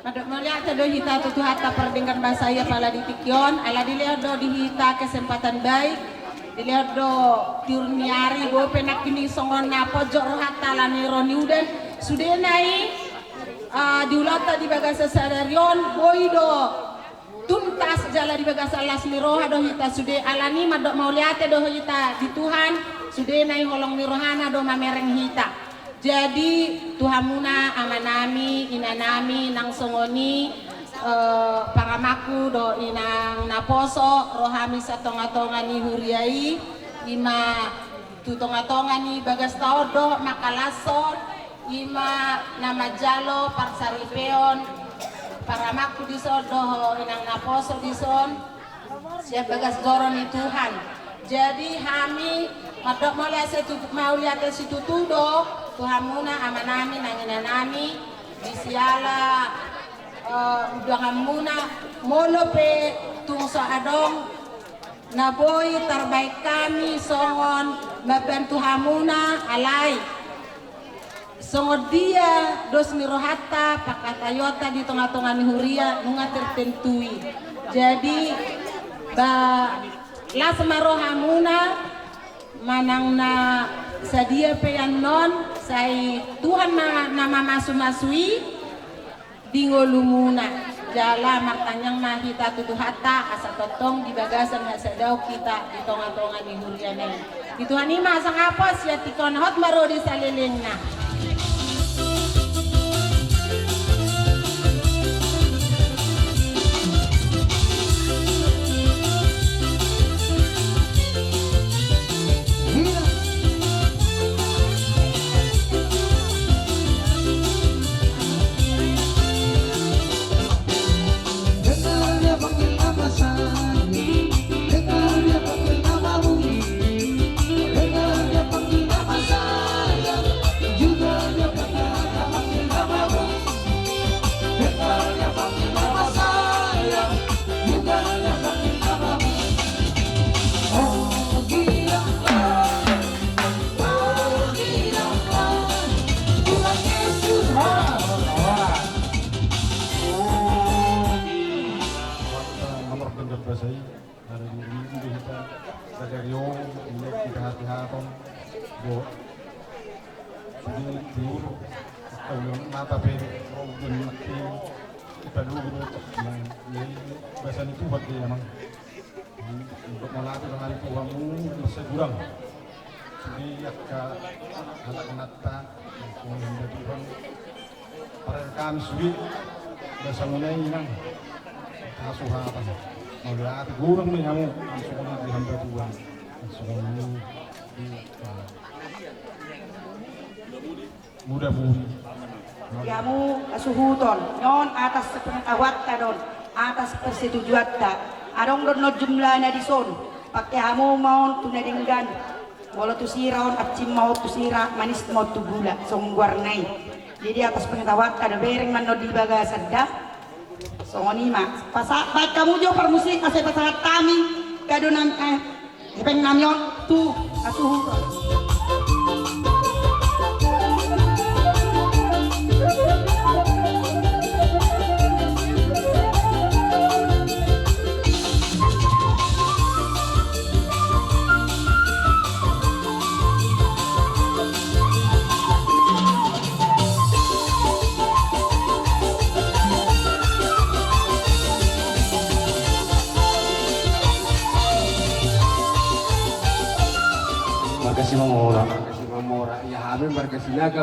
Madok melihat do hita tutu hatta perdengkan bahasa ya pala ditikyon ala dilihat do dihita kesempatan baik dilihat do tiurniari bo penak kini songon na pojok hatta lani roni uden sudah nai diulata di bagasa sadarion boido tuntas jala di bagasa alas miroha do hita sudah alani madok mau lihat do hita di Tuhan sudah nai holong mirohana do mamereng hita. Jadi Tuhamuna amanami inanami nang songoni paramaku do inang naposo rohami satonga-tongani huriai ima tutonga-tongani bagas taodo makalaso ima nama jalo parsaripeon paramaku disodo inang naposo dison siap bagas doroni Tuhan. Jadi kami madok mau lihat situ tudo Tuhamuna amanami nanginanami disiala udangamuna molope tungso adong naboy terbaik kami songon maban Tuhamuna alai songon dia dos mirohata pakatayota di tengah-tengah nihuria nunga tertentui jadi la semarohamuna manang na sadia peyan non sai Tuhan nama masu-masui dingolumuna jala martanyang mahita tutu hatta asa totong di bagasan hasadau kita di tonga-tonga di huriane di Tuhan ini masang apa ya tikon hot maro di salilingna. Kami suwi bersama inang asuhatan melihat gurang nih kamu langsung di hamba Tuhan langsung di mudah-mudahan kamu asuhuton non atas pengawat don atas persetujuan ta adong don no jumlah na dison pakai kamu mau tunadinggan walau tu siraon acim mau tu sira manis mau tu gula song warnai jadi atas pengetahuan kada bereng mano di bagasan dah songoni mak pasak baik kamu jo permusik kasih pasangan kami kado nam hepeng namyon tu asuhu Makasih mamora. Ya kami berkesinaga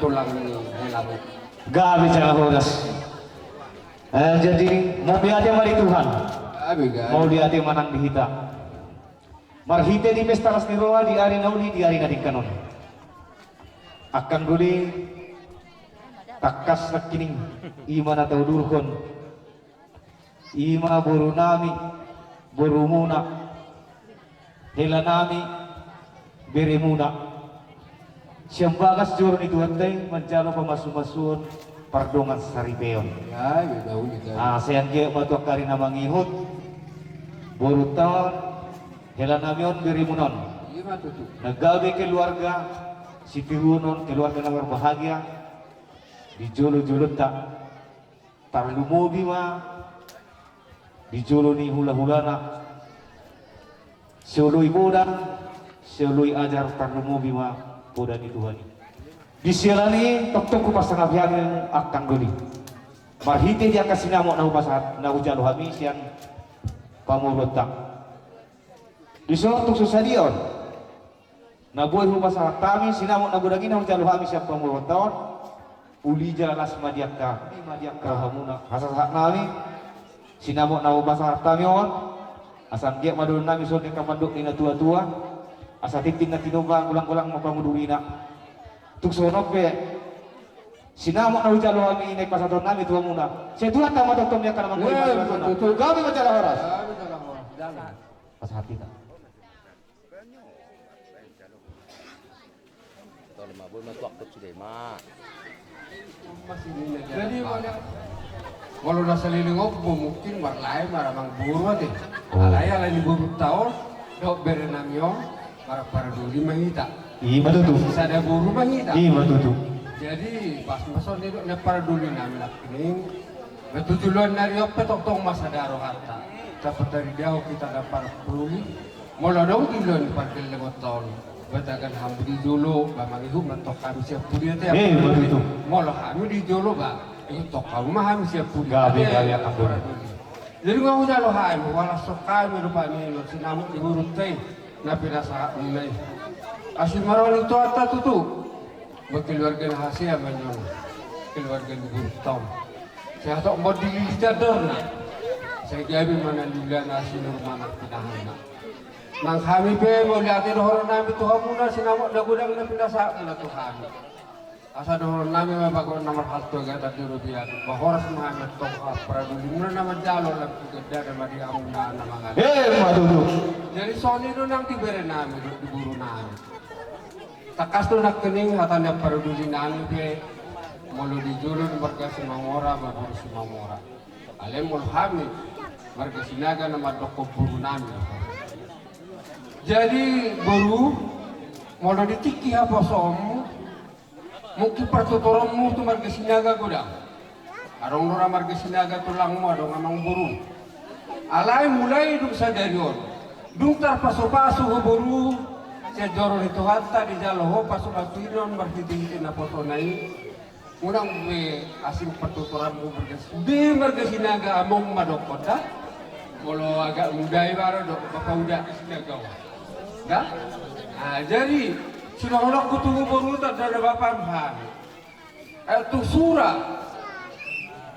tulang helamu. Gabi jangan horas. Jadi mau diati mari Tuhan. Mau diati manang dihita. Marhite di pesta rasniroa di ari nauli di ari nadikanon. Akan boleh takas nakining ima na taudurkon. Ima boru nami boru muna. Hela nami beremuna siambagas jurun itu anteng mencalo pemasu-masuan pardongan saribeon Ya, tahu gitu. sayang ke batu kari nama ngihut boru tahun hela namion beremunon Iya tuh. nagabe keluarga si tirunon keluarga na berbahagia di julu-julu tak tarlumobi ma dijolo ni hula-hulana seului bodan seului ajar tarlumobi ma bodan itu hani disialani tok-tok pasang abian akan beli marhite dia kasih namo na ubasat na ujalo hami sian pamulota diso tuk susadion na boy ubasat kami sinamo na budagi na ujalo hami sian pamulota uli jalas madiaka hamuna hasat nami sinamo na ubasat kami on asan dia madun nami so ka manduk ni na tua-tua asa titing na tinuba ulang-ulang mapamudurina tuk sonok be sinamo na ujalo kami naik pasaton nami tua muna saya tuhan tama dokter dia kana mangkoi kami macala horas pas hati tak Kalau mabul matuak tu sudah mak. Jadi kalau nasa lilingok mungkin warlai maramang buru ate. Alaya lain buru tahun dok berenamion para duli mahita. iya matutu Sada buru mahita. iya matutu Jadi pas mason itu na para duli namin nakining betutulan nariok petok-tong masa daro harta. Dapat dari jauh kita dapat peruli. Molodong tilon pada lewat tahun. Batakan hamdi dulu, bamang itu mentok kami siap pudi itu. betul. Molo kami di dulu ba, itu tok kamu mah kami siap pudi. Gabi akan dulu. Jadi nggak usah lo hai, wala sok kami lupa nih lo sinamuk di urut teh, napi rasa nilai. Asyik marwal itu atas tuh, berkeluarga hasil menyon, keluarga di urut tahun. Saya tak mau dijador na, saya gabi mana lila nasi normal pinahan na. Nang kami pe mo liatin horon nami tuha muna sinamok na gudang na pinasa muna tuhan. Asa horon nami mabago nomor halto gata di rupiah. Bahoras mga tok para dulu muna naman jalo lang ganda na madi amuna na mga. Matutu Jadi soni do nang tibere nami di buru nami. Takas to nakkening hatanya para dulu nami pe mulu di julun marga simangora baru simangora. Alem mul kami marga sinaga na madoko buru nami. Jadi baru mau ditiki apa som mungkin pertuturanmu tu marga sinaga gudang arong nora marga sinaga tulangmu adong amang buru alai mulai duk sadarion dung tarpaso-paso ho buru saya joron itu hatta di jaloho paso-paso inon marhiti-hiti na foto nai unang be asing pertuturanmu marga sinaga among madokoda kalau agak muda ibarat dok bapak udah sinaga dah, jadi sudah orang kutunggu baru tak ada bapak paham. Itu surah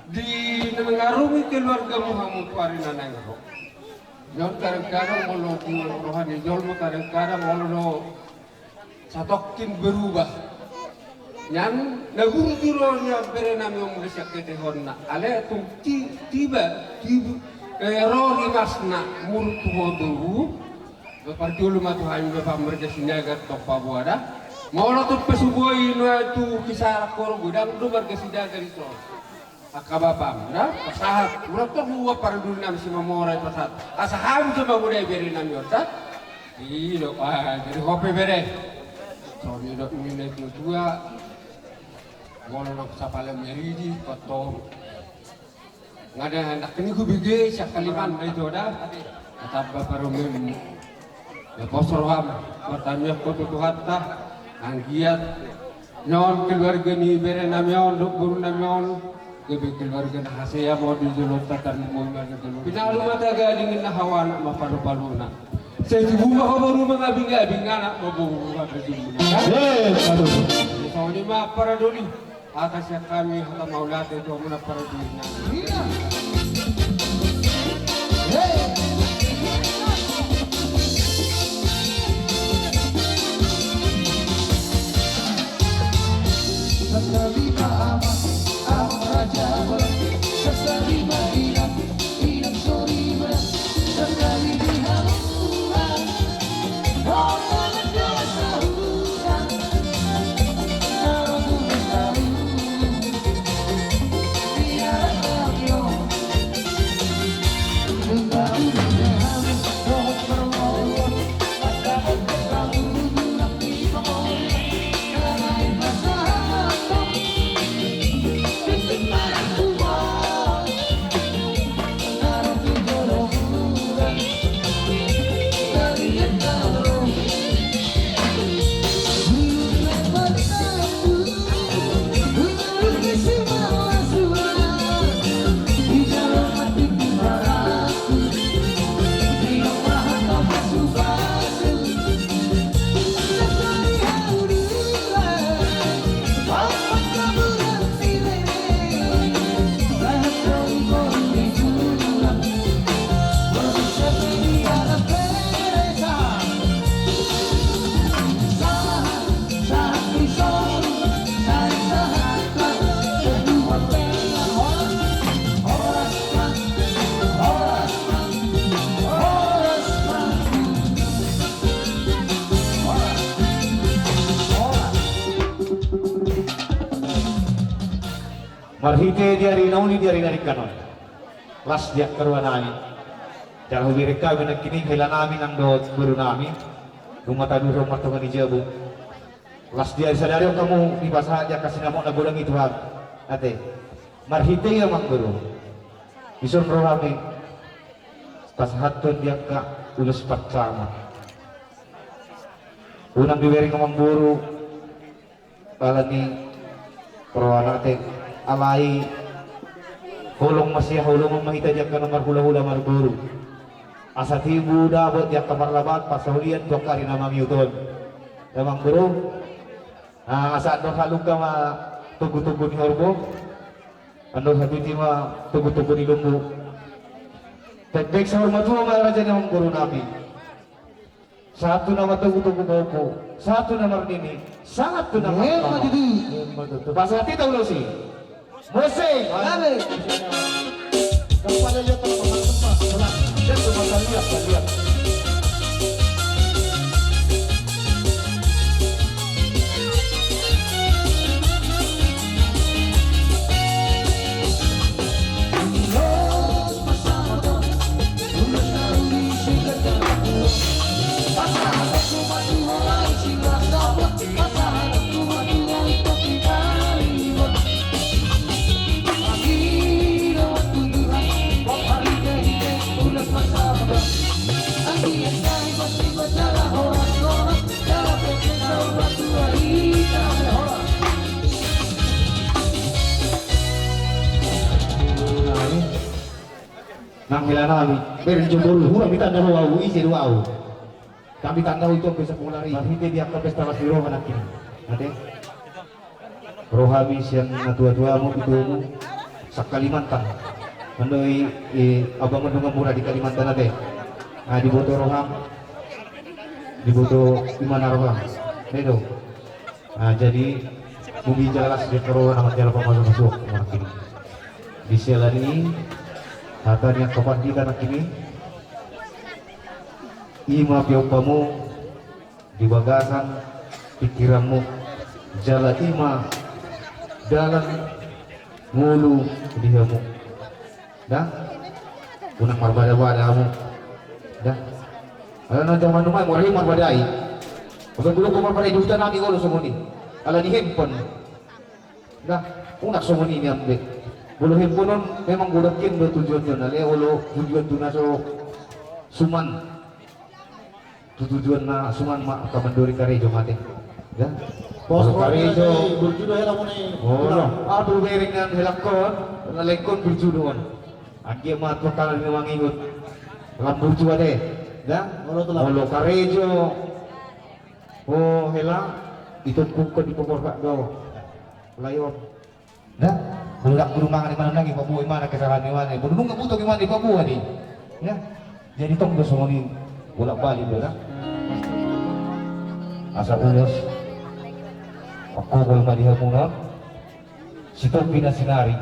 di mengarungi keluarga Muhammad Farina Nangro. Jol kadang-kadang kalau rohani jol kadang-kadang kalau satokin berubah. Yang naguru juronya berenam yang Malaysia ketehonna. Ale tung tiba rohi masna murutu dulu. Parti ulama tu hanya beberapa mereka sinaga topa buada. Mau tuh pesubuhi itu kisah kor gudang tu mereka sinaga itu. Akabapam, dah pasahat. Urat tu huwa para dunia mesti memorai pasahat. Asaham cuma budaya beri nami otak. Iyo, jadi kopi beri. So ni dok minat mutua. Mau nak sapale meridi kotor. Ngada hendak ini ku bigi sakaliman itu dah. Tetap bapak rumim. Ya posroham, pertanyaan koto hatta, anggiat, nyon keluarga ni bere namyon, guru namyon, kebe keluarga na hasya mo di julot tatan mo keluarga. Pinalu mata gadingin na hawan mapalu-paluna. Sa ibuba ko baru mga binga anak mabubuha bejumuna. So ni ma para duli, atas ya kami hata maulat itu muna para duli na. Enggak marhite diari nauli diari narik kanon las dia karuan nami jangan hubiri kami nak kini kailan namin ang doon guru namin rumah tadu rumah tungan di jabu las diari sadari kamu di bahasa aja kasih nama na gulang itu hal ate marhite ya mang guru isun rohami pas hatun dia ka ulus pertama unang diweri kamang buru kala ni perwana te alai hulung masih hulung mahita dia ka nomor hula-hula marguru asa tibu dabot dia kamar labat pasahulian dua kali nama miuton damang guru asa ando haluga ma tugu-tugu ni horbo ando habiti ma tugu-tugu ni lumbu Tek sa hormat mo mga raja ng guru namin. Satu nama tugu-tugu boko, satu nama nini, satu nama kama. Pasati tahu lo sih. Musik. Amin. Kepada dia tempat-tempat selang. Dan semua lihat. Nang hilanami, berjumur hura kita dah wau isi wau. Kami tanda itu bisa pulari. Nanti dia ke pesta masiro anak ini. Nanti rohami siang tua-tua mu itu sak Kalimantan. Mandoi abang mendungan murah di Kalimantan nanti. Nah dibutuh roham, dibutuh gimana roham? Itu. Nah jadi bumi jelas di keruan amat jalan masuk anak ini. Di sela ini Hatanya kepandikan kini ima piopamu dibagasan pikiranmu jala ima dalam ngulu dihamu dah unang marbada-badamu dah ala zaman numay mo rin marbadai pag gulo ko marbadai dusta namin ulo sumuni ala di handphone dah unak sumuni ni ambe buluhin po nun, memang gulakin do tujuan yun. Ali, ulo, tujuan doon na so suman. Tujuan na suman kamanduri karejo mati. Ya? Pos karejo. Berjudo hela mo ni. Oh, aduh bering nan helakon, nalekon berjudoon. Agi matwa kalan ni mangingot. Lambu jua deh. Ya? Ulo karejo. Oh, hela itut kukon di pokok do. Layon. Ya? Budak berumbangan di mana lagi Papua mana kesalahan di mana? Berdua nggak butuh gimana di Papua nih, ya. Jadi tong semua ini bolak balik dah. Asal ulas, aku boleh melihat munah. Situ bina sinari,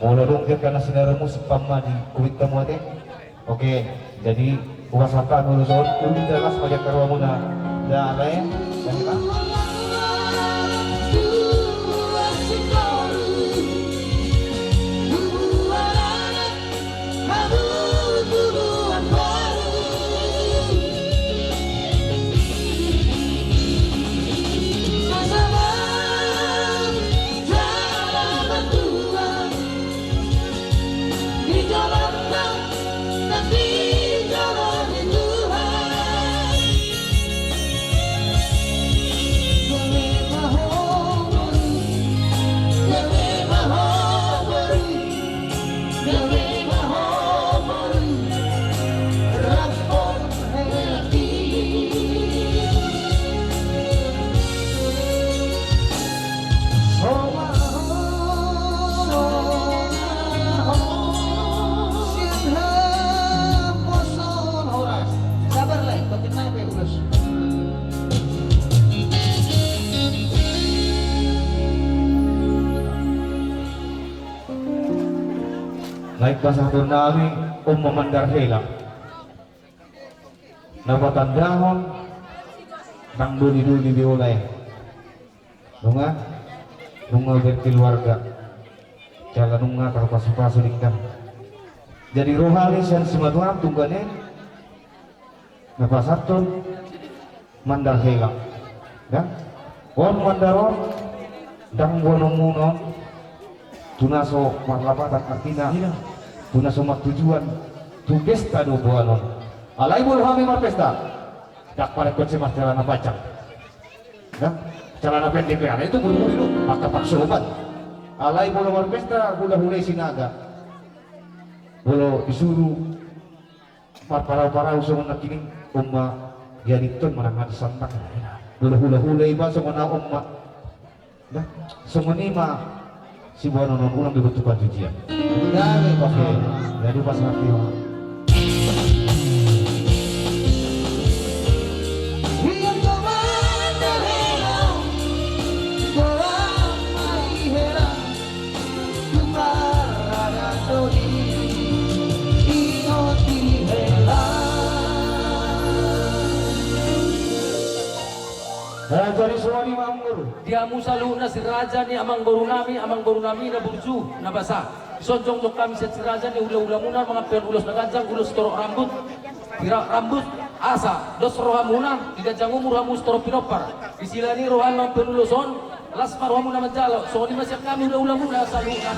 mau dong karena sinarimu sepama di kuit kamu ada. Oke, jadi usahakan dulu soal kulit jelas pada karuamu dah. Dah lain, dan kita. Naik bahasa nami memandar hela napatan dahon nang duli-duli diulay nunga berkeluarga jalan nunga kalau pasu-pasu lingkang jadi rohani sian simaduam tunggane napasatun mandar helang ya on mandaron dang wonomunon tunaso marlapatan artina tunaso tujuan tu pesta do buanon alai bol hami mar pesta dak pare kotse mas celana pacang ya celana pendek ya itu buru-buru maka paksa obat alai bol mar pesta hula hulai sinaga bolo disuruh parau-parau semua kini umma yariton manangan santang bolo hula-hula iba semua umma dah semua ni mah si buana non ulang dibutuhkan cucian jadi pas nanti jadi suami mamur Dia musalu na si raja ni amang guru nami na burju na basa. Sonjong jong kami si raja ni ula-ula muna mga pion ulos na ganjang ulos toro rambut. Pira rambut asa dos roha muna di ganjang umur hamus toro pinopar. Di sila ni rohan ng penuloson las maroha muna manjalo. So ni masyak kami ula-ula muna salu na.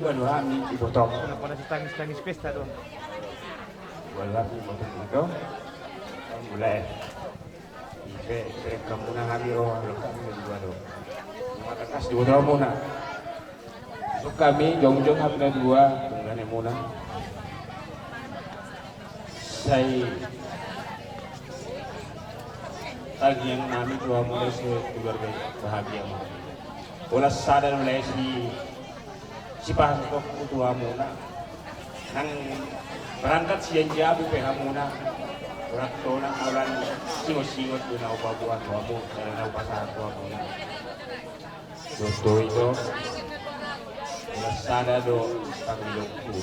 Wala ni ibotok. pada tangis pesta doon Wala ni ibotok ito. Mulai. Kamu na kami kami dua do. Matakas dua muna. So kami jongjong kami na dua tunggan muna. Saya pagi yang kami dua mulai keluarga bahagia. Wala sadar mulai si pasok utua muna nang berangkat siang jabu peha muna orang tona orang singot-singot doon na upabuan mo na upasahan ko muna doto ito lasada do pangilong ko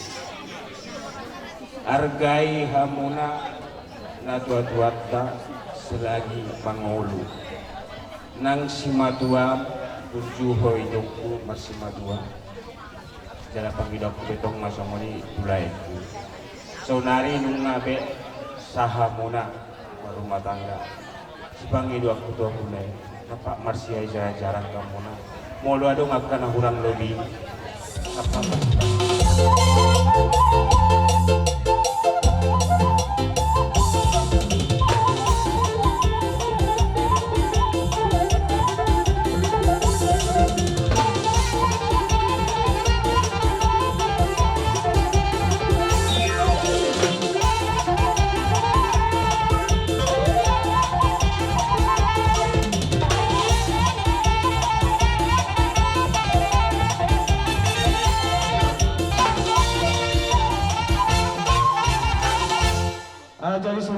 argay hamuna na tuat-tuata selagi pangulu nang simaduam kunjuho idong ko masimaduam dalam pangidap betong masomoni tulay. So nari nung ngabe saha muna rumah tangga. Si pangidap ko tulay. Napa Marsia jarang ka muna. Molo ado ngagka na hurang lobi. Apa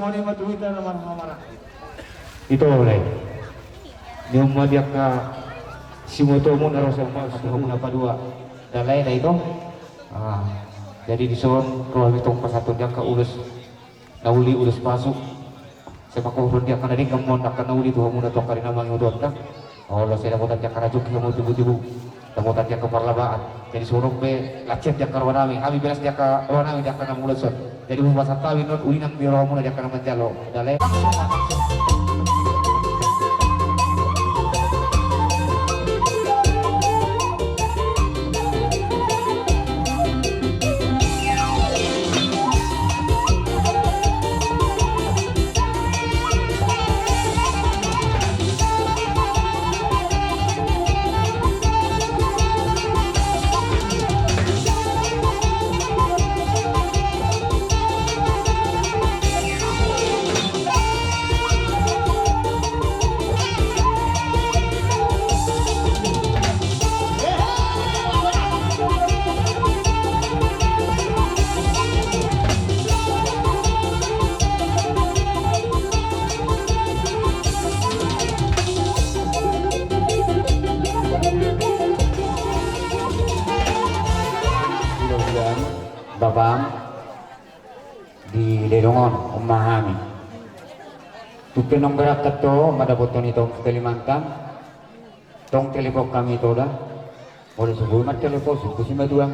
mo ni matuita naman hamara. Ito oleh. Yung madiak ka simuto mo na rasa mo sa mo na padua. Dalay na ito. Jadi disuruh keluar itong pasatun dia ka ulus nauli ulus pasok. Sa makuhon dia kana ding gamon na nauli tuh mo na to karina mangudot ka. Allah saya dapat dia karajuk mo tibu-tibu. Tamutan dia ke perlabaan. Jadi suruh be lacet dia karwanami. Kami belas dia ke warnami dia kana mulusot. Jadi bahasa tawin not ulinang biro mo na dia kana manjalo. Dalay. Babam di Lelongon memahami tupenong berat to madaboton itong Kalimantan tong telepon kami itu dah boleh subuh mat telepon subuh si madua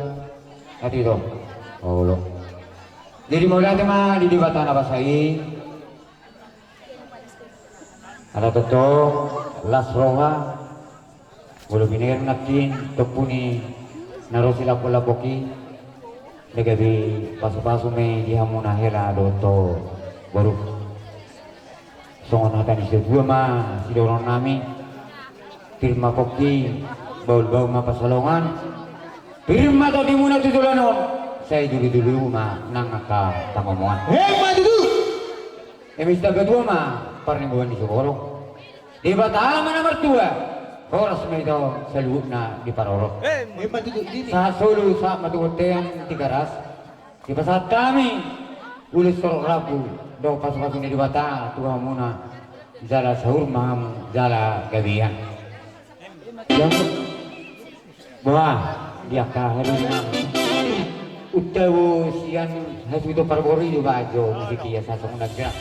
hati itu oh lo jadi mulai tema di dibatan apa sai ada toto las roha boleh binir nakin topuni narosila pola boki Negabi pasu-pasu me di hamuna hela doto baru songon hatan isi dua ma si dorong nami firma koki baul-baul ma pasalongan firma to di muna tutulanon saya dulu ma nangaka tangomongan ma dulu emis daga dua ma parnimbuan di Sokoro di batala mana mertua Horas may daw sa luhod na di parorok. Sa solo sa matukotean di garas. Di pasat kami. Ulis sorok rapu. Daw pasok-pasok ni di bata. Tuha muna. Jala sahur maham. Jala gabihan. Yang bahwa dia kahalin na. Utawo siyan haswito pargori juga ajo. Mesti ya sasong naggerak.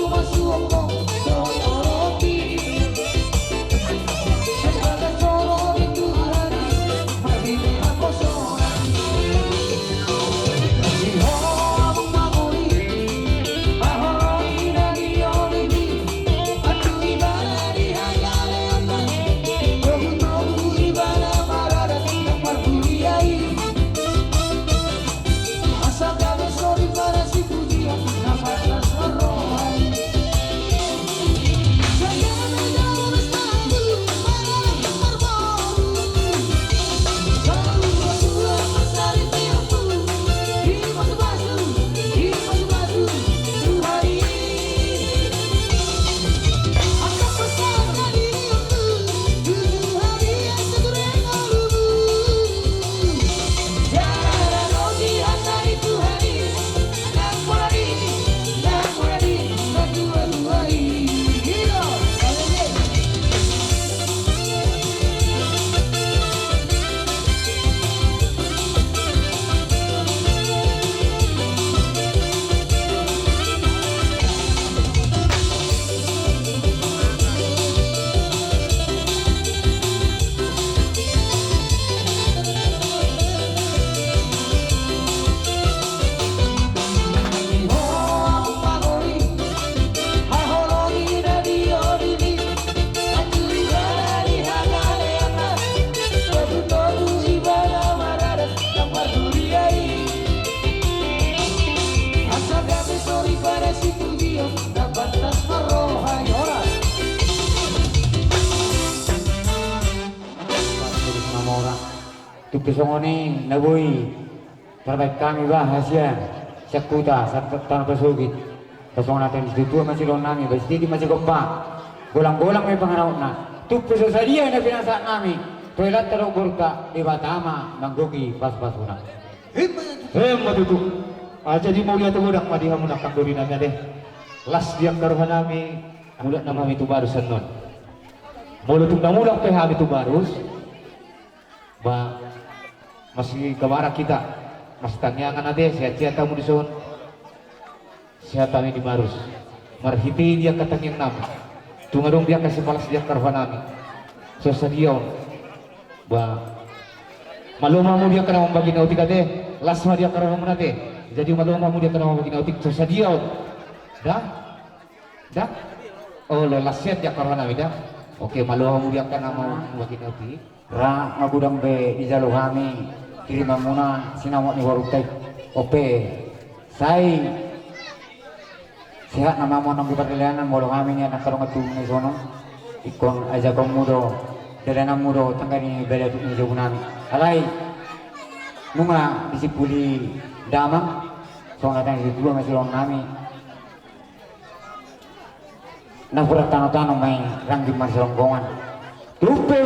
Masuk Untuk kesongoni nabui terbaik kami bahasia sekuta tanah pesugit. Kesongon natin dito masih nami basti di masih gompa. Golang-golang may pangaraw na. Tupo sa sadia na pinasaan namin. Toilet teruk burka di Batama manggugi pas-pasuna. Matutu. Jadi mau lihat udah madiha muna kanduri namin deh. Las diang karuhan namin muda na kami itu barusan nun. Mulut na muda pe kami itu barus. Ba masih kemara kita. Mas tanyakan ade sehat-sehat tamu di son. Sehat kami di barus. Marhiti dia katang yang nama. Tungadong dia kasih balas dia karuhan namin. Sesadiaw. Ba maluma mo dia kana membagi nautik ade. Lasma dia karuhan mo nate. Jadi maluma mo dia kana membagi nautik sesadiaw. Dah? Oh, lasnya dia karuhan namin dah. Oke, maluma mo dia kana membagi nautik. Ra magudang be izalo kami kirim muna sinawak ni warutek. Ope. Sai sehat nama mo nang giparlianan mo kami niya nakarong atu ni sono. Ikon aja komudo derena mudo tanggani bela tu ni jogunami. Alai nunga disipuli damang soalnya tadi dulu masih long nami. Nah berat tano-tano main rang di marselonggongan. Lupa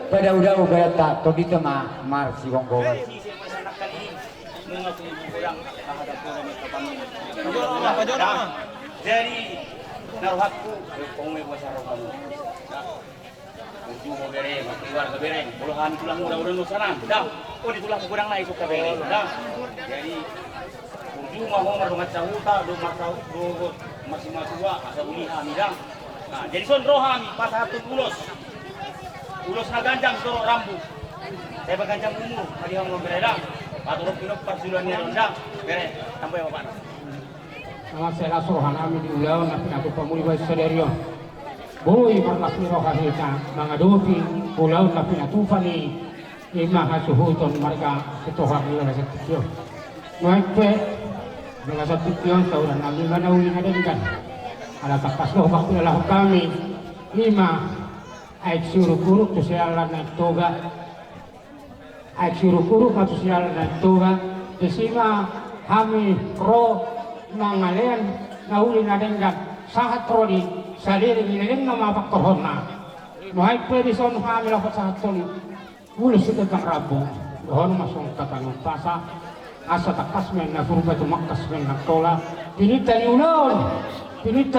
pada udah berata to di tema mar si gonggongan. Jadi naruhatku kong may basaro kamu. Uju mo bere, keluar ke bere. Puluhan tulang muda-muda nusaran. Dah, oh ditulang kurang na isuk ke bere. Dah. Jadi uju mau marungat sahuta, do marsahu, do masing-masing wa asa uli kami dah. Nah, jadi son rohami pas satu ulos. Ulos na ganjang toro rambu. Saya baganjang umur, tadi mau bere dah. Paturok pinok parsulan ni ronda. Bere, sampai bapak. Mga sela suruhan namin di ulaw na pinatupamuli sa deryo. Buhay markas ni Rohahita, mga dupi, ulaw na pinatupan ni Imaha Suhuton marka ituhak nila sa tikyo. Ngayon mga sa tikyo sa ulan namin manawin na din kan. Alatakas ko bakulalah kami, Ima ay suruk-uruk to siya lang na toga. Ay suruk-uruk na to siya lang na toga. Desima kami pro mangalen na uli na dengan sahat troli saliri nilin na mapaktorhon na mahal pwede son kami lapat sahat troli ulis ito kang rabo doon masong katanong pasa asa takas men na furba tumakas men na tola pinita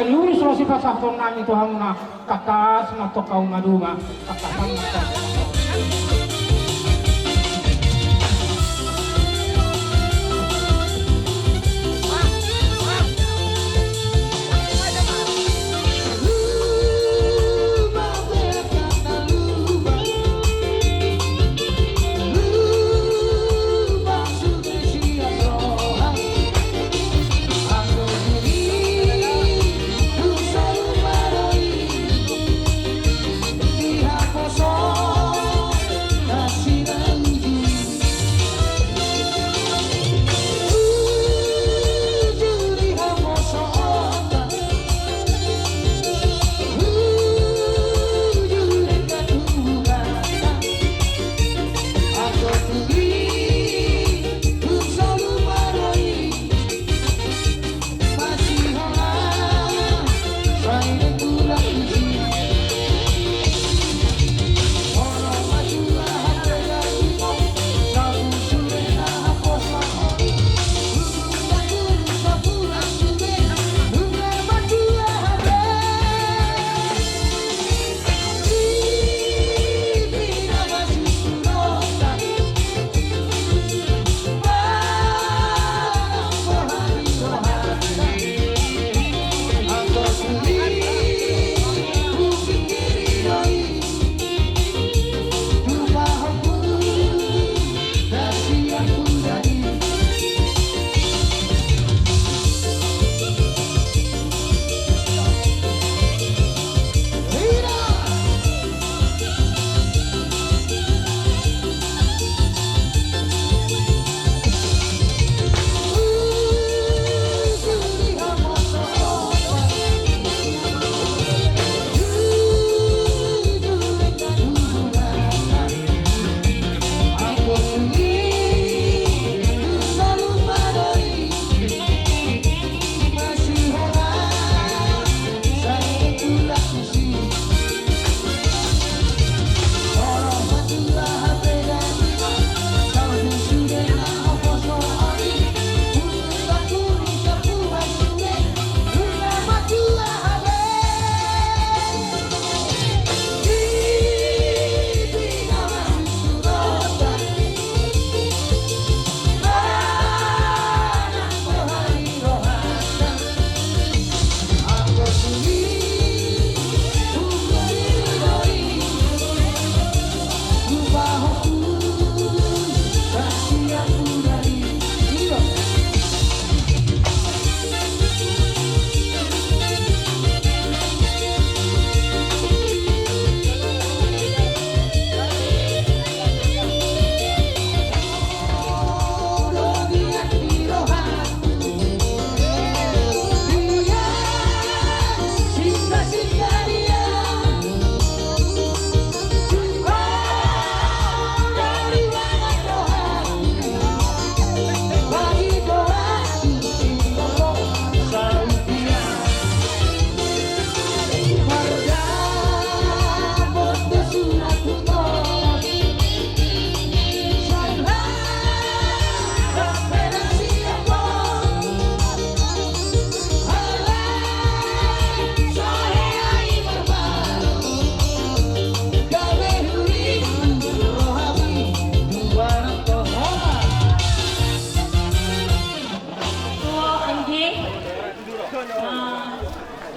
ni ulis lo si pasahaton namin ito hang na katas na tokaw madunga katasan na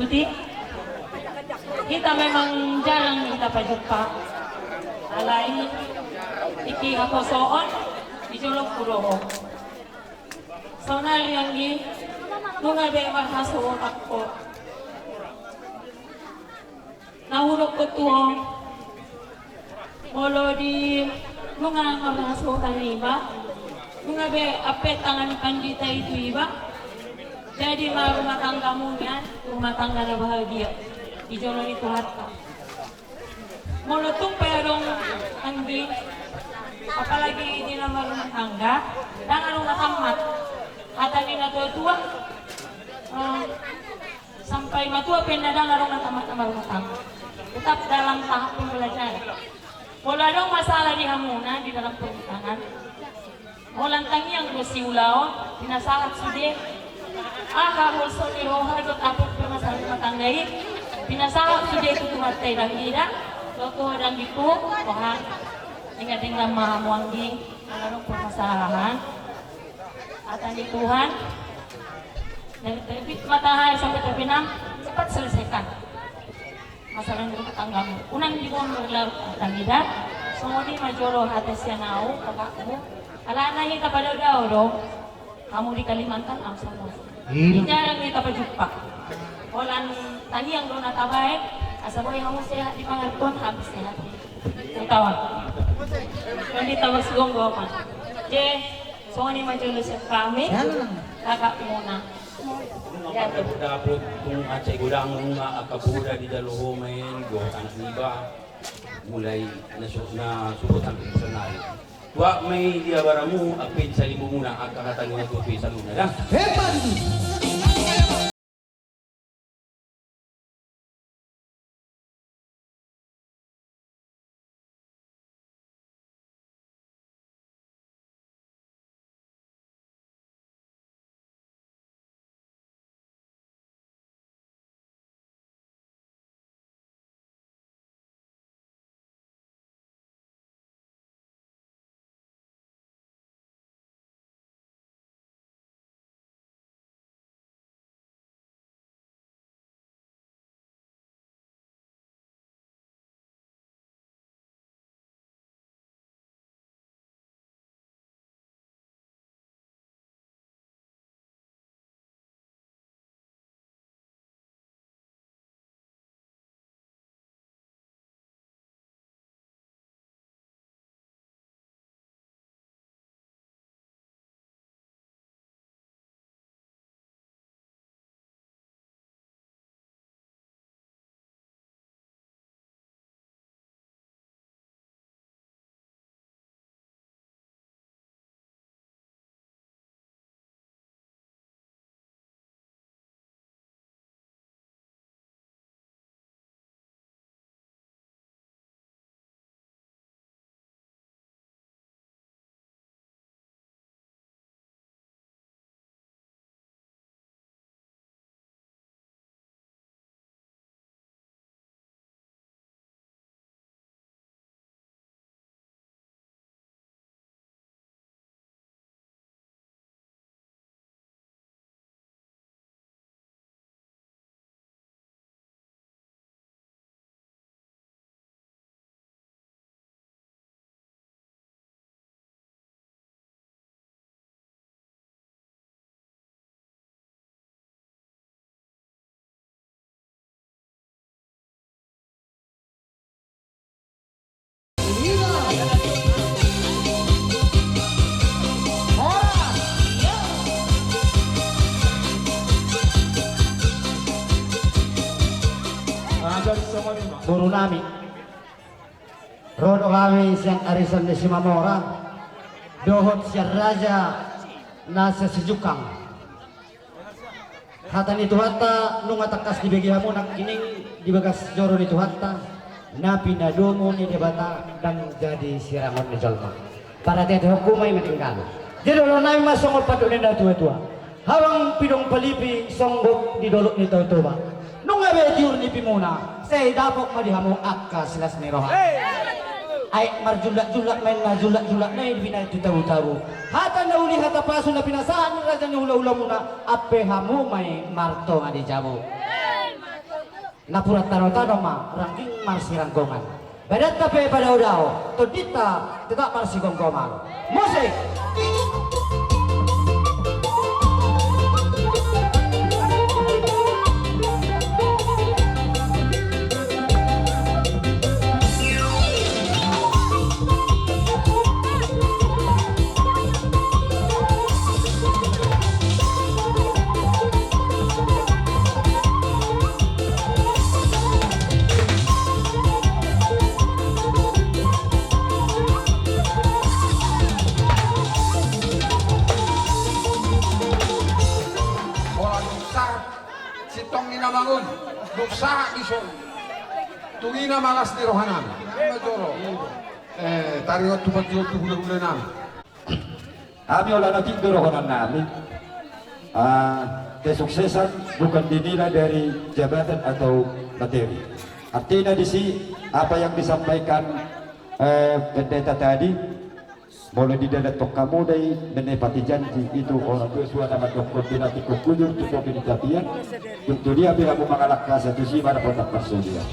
nanti kita memang jarang kita pajumpa. Alai iki ako soon dijolok kuroho. Sonal yang gi nunga be marhasuon ako. Nahulog ko tuong molo di nunga marhasuon iba. Nunga be apet tangan pandita itu iba. Jadi rumah tanggamu yan, rumah tangga na bahagia. Dijolok itu harta. Molotong perong anggi, apalagi di nama rumah tangga, dan rumah tamat. Kata ni natua-tua, sampai matua pendadang rumah tamat sama rumah tangga. Tetap dalam tahap pembelajaran. Wala dong masalah di hamuna di dalam pernikahan. Walang tangi yang bersiulau, pinasahat sudah. Harus soniroha dot apot permasalahan rumah tangga ini. Pinasahat sudah itu tumatay lang ida. Toto dan gitu, Tuhan, tinggal maha muanggi, mengenai permasalahan. Atan di Tuhan, dari terbit matahari sampai terbenam, cepat selesaikan masalah rumah tanggamu. Unang di bawah berlarut tangida, semua di majolo hati sianau, kakakmu. Alana kita pada dong, kamu di Kalimantan langsung. Jarang kita berjumpa. Olan tadi yang dona tabaik. Asa boy kamu sehat di pangarton habis sehat. Tawag. Hindi tawag sigong goman. Je, so ni majulo sa kami. Kakak muna. Dapat kung acay gudang nga akabuda di daluho main go anak iba mulai nasubot ang personal. Wa may diabaramu apin sa libo muna akakatan nga tupi sa luna. Hepan! Guru nami rodo kami siyang arisan ni Simamora dohot siya raja nasa sejukang hata ni Tuhata nung atakas di bagi hamu nak kining di bagas joro ni Tuhata na pinadomo ni debata dan jadi sirangon ni jalma para tete hukumay matinggal jadi lo nami masongol padok ni tua-tua hawang pidong palipi songgok di dolok ni tua-tua nung abe diur ni pimuna saya dapok madihamu akka selas neroha ay marjulak-julak main julak-julak na hindi na ito tabu-tabu hata na uli hata paso na pinasahan ni raja ni hula-hula muna ape hamu may marto nga di jabo napurat tano-tano ma rangking marsi rangkongan. Badat tape pada udao, todita tetap marsi gonggoman. Musik! Bangun, duksa ison, tungina malas di rohanan, majoro, taringot tupat jauh bulan-bulanan. Kami olah nanti rohanan namin. Kesuksesan bukan dinilai dari jabatan atau materi. Artinya di sini apa yang disampaikan pendeta tadi, mulai di dalam kamu dari menepati janji itu orang tua suara dokter tidak kukujur untuk penelitian untuk dia bila mau mengalahkan satu si mana potak persedia.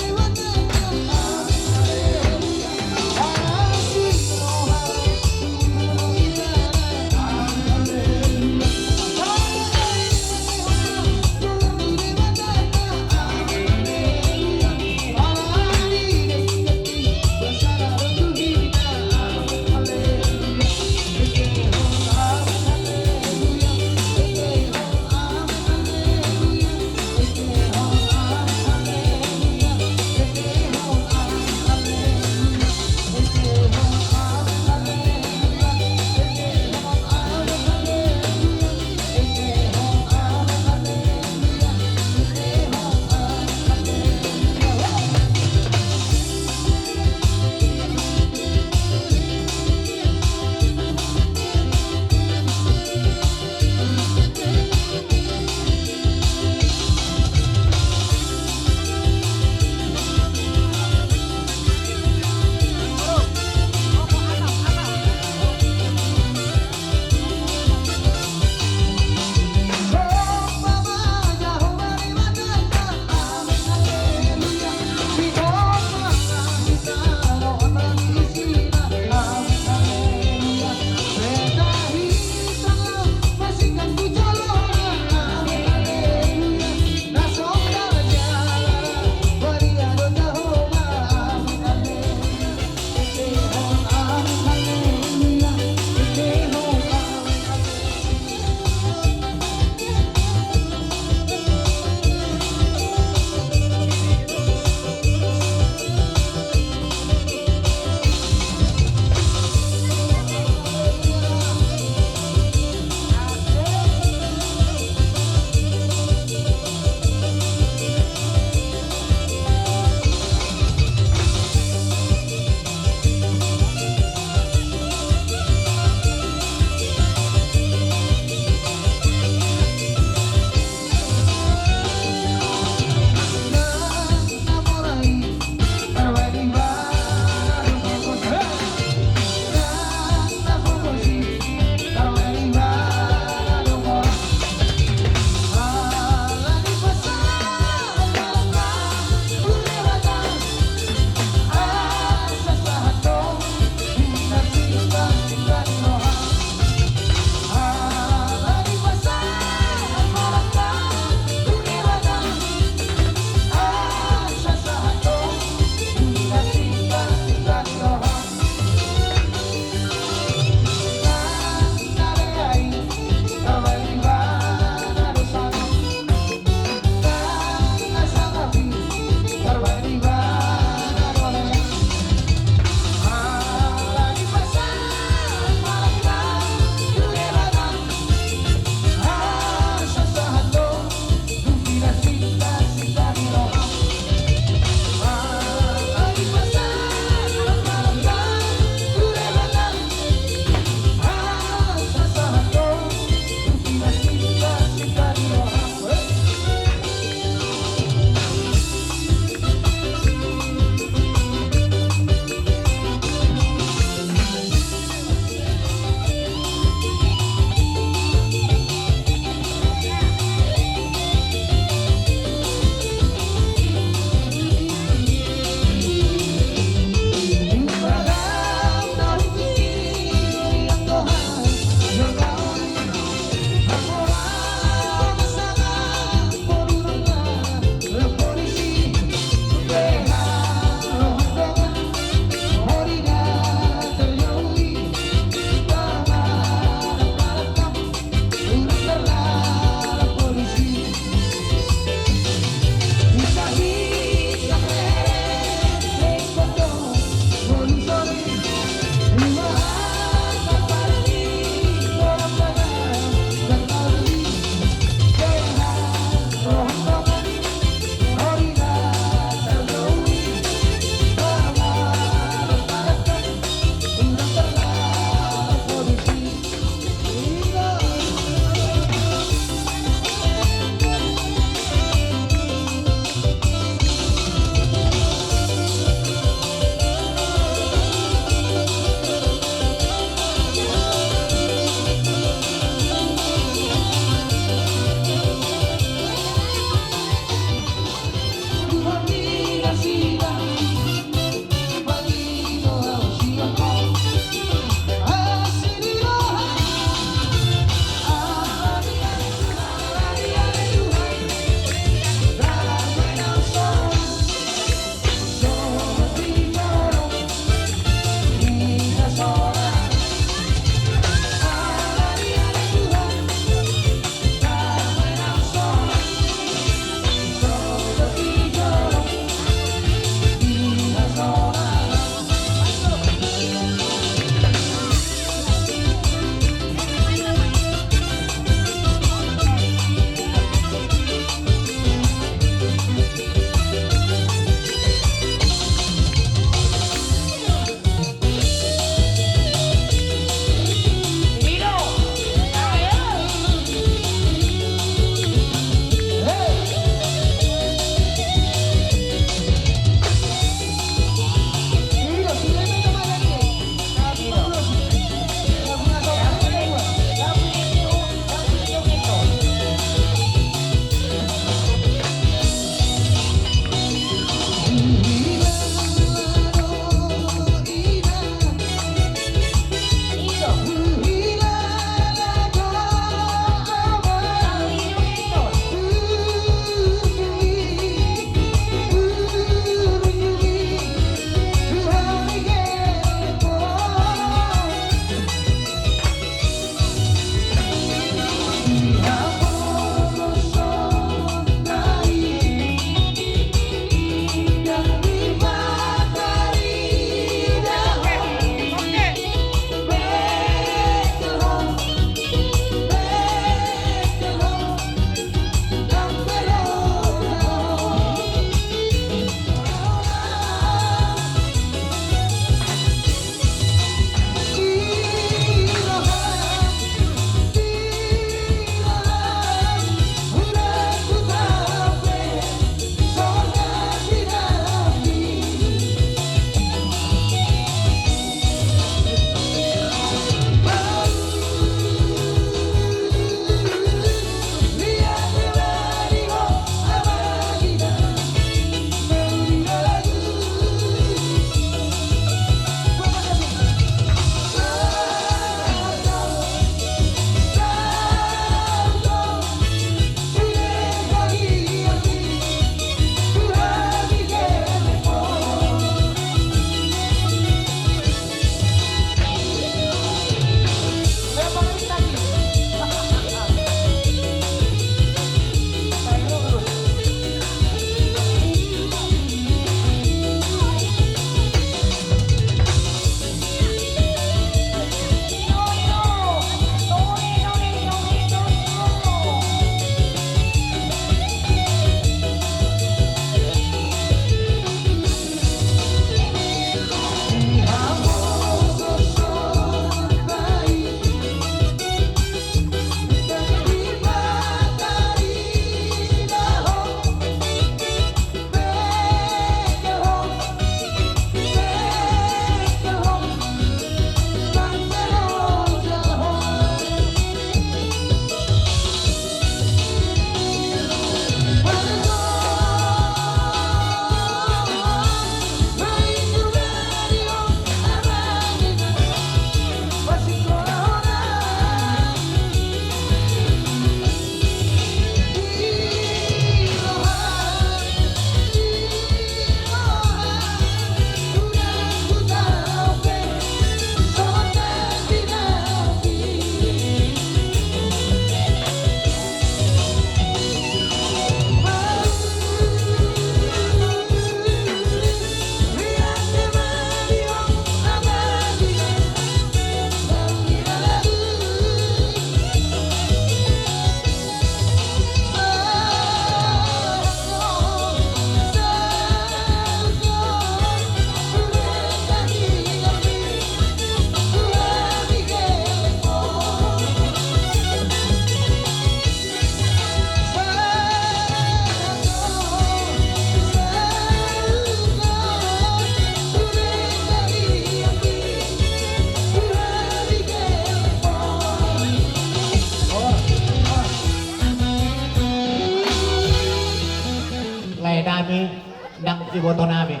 iboto namin.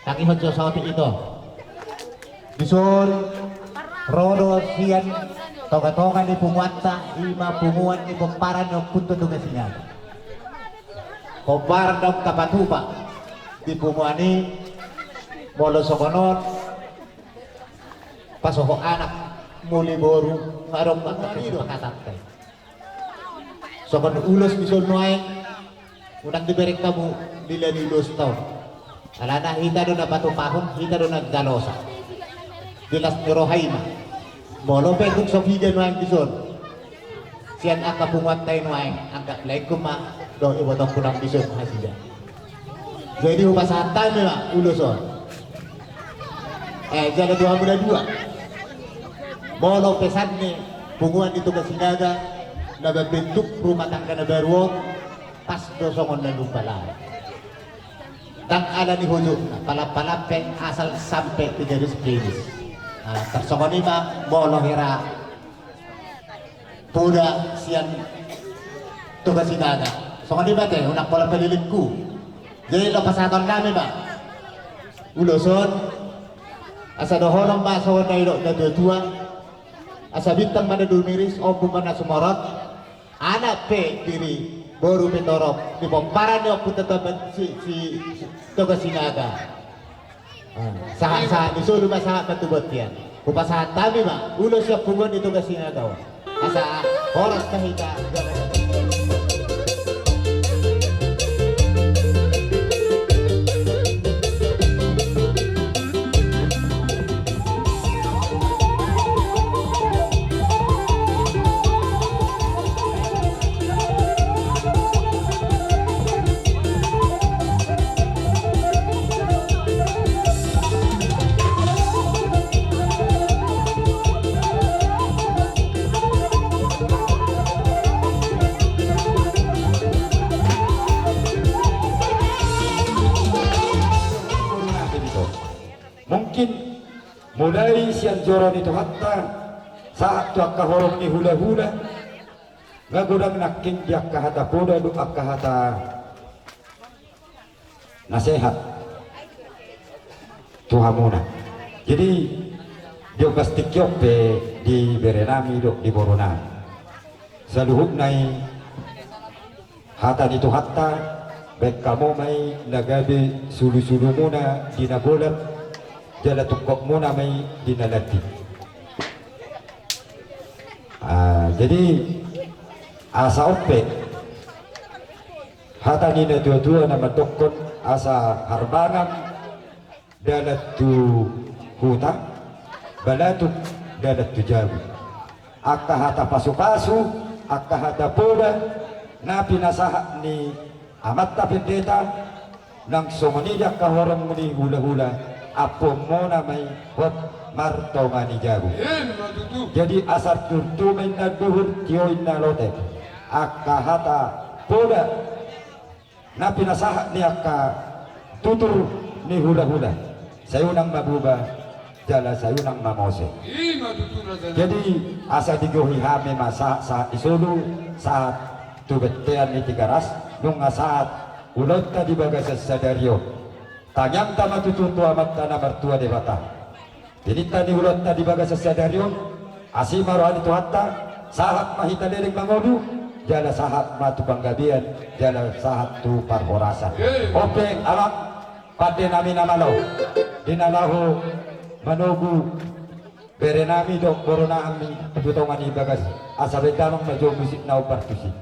Takihon sa sauti ito. Bison, Rodo, Sian, Toga-toga ni Pumuanta, Ima Pumuan ni Kumparan ng punto doon siya. Kumpar ng Kapatupa, di Pumuani, Molo Sokonon, Pasoko anak, Muli Boru, Ngarong Makatatay. Sokon ulos Bison Noy, unang diberek kamu, nila nilos tao. Alana, hita doon na patupahon, hita doon na galosa. Dilas ni Rohaima. Molo peduk Sofia Noy Bison. Sian aka Pumuantay Noy, angkat lain kuma, do ibotong punang Bison hasilnya. Jadi upasahan tayo na uloson. Jalan 2 Molo pesan ni punguan itu ke Sinaga na bentuk rumah tangga na baru pas dosongon na lupa tang ala ni hujuk palap-palap asal sampai 3 kilis tersongon ima molo hera puda sian tugas Sinaga songon ima teh unak pola pelilipku jadi lepas aton kami pak uloson asa dohorong ba sawan na ilo na dua asa bintang mana dumiris opo mana sumorot anak pe diri baru petorok di pomparan yo putetan si toga Sinaga saat disuruh masalah betul-betul kupasahan kami mah ulo siap pungon itu ke Sinaga asa horas kahita mungkin mulai siang joron itu hatta saat tu akka horong ni hula-hula ngagudang naking dia kahata poda du akka hata nasihat tuhamuna jadi dia pasti kyope di berenami dok di borona saluhuk nai hata itu hatta baik kamu mai nagabe sulu-sulu muna di nagolat jala tukok muna may dinalati. Jadi asa ope hata ni na dua-dua na matokon asa harbangan dalat tu huta balatut dalat tu jawi akka hata pasu-pasu akka hata poda na pinasaha ni amatta pendeta nang somanidak kahorang muni hula-hula apo mo na may hot marto mani jago jadi asar turtu may nagduhur tiyoy na lote akahata poda na pinasaha ni akka tutur ni hula-hula sayo nang mabuba jala sayo nang mamose jadi asa digohi hame masa saat isulu saat tubetean ni tigaras nung saat ulot ta di bagas sadaryo tanyam tama tututu amat tanah mertua debata jadi tadi ulat tadi bagas sadaryo asimarohan itu hatta sahat mahita lirik mangodu jala sahat matu panggabian jala sahat tu parhorasan oke alam pada nami namalau dinalahu manogu berenami dok corona ami tutongan bagas asabetanong na jo musik na upartusi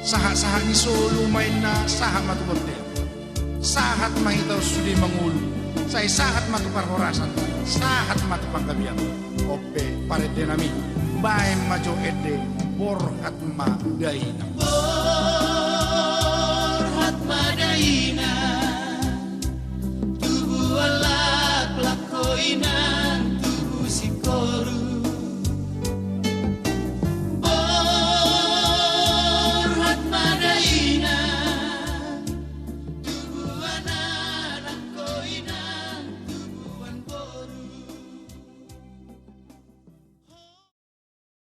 Sahat-sahat ni solo main na sahat matuborte. Sahat mahitaw sudi mangulu. Say sahat matuparhorasan. Sahat matupanggabian. Ope parede nami. Bae majo ede borhat madaina. Borhat madaina. Tubuh alak lakoina.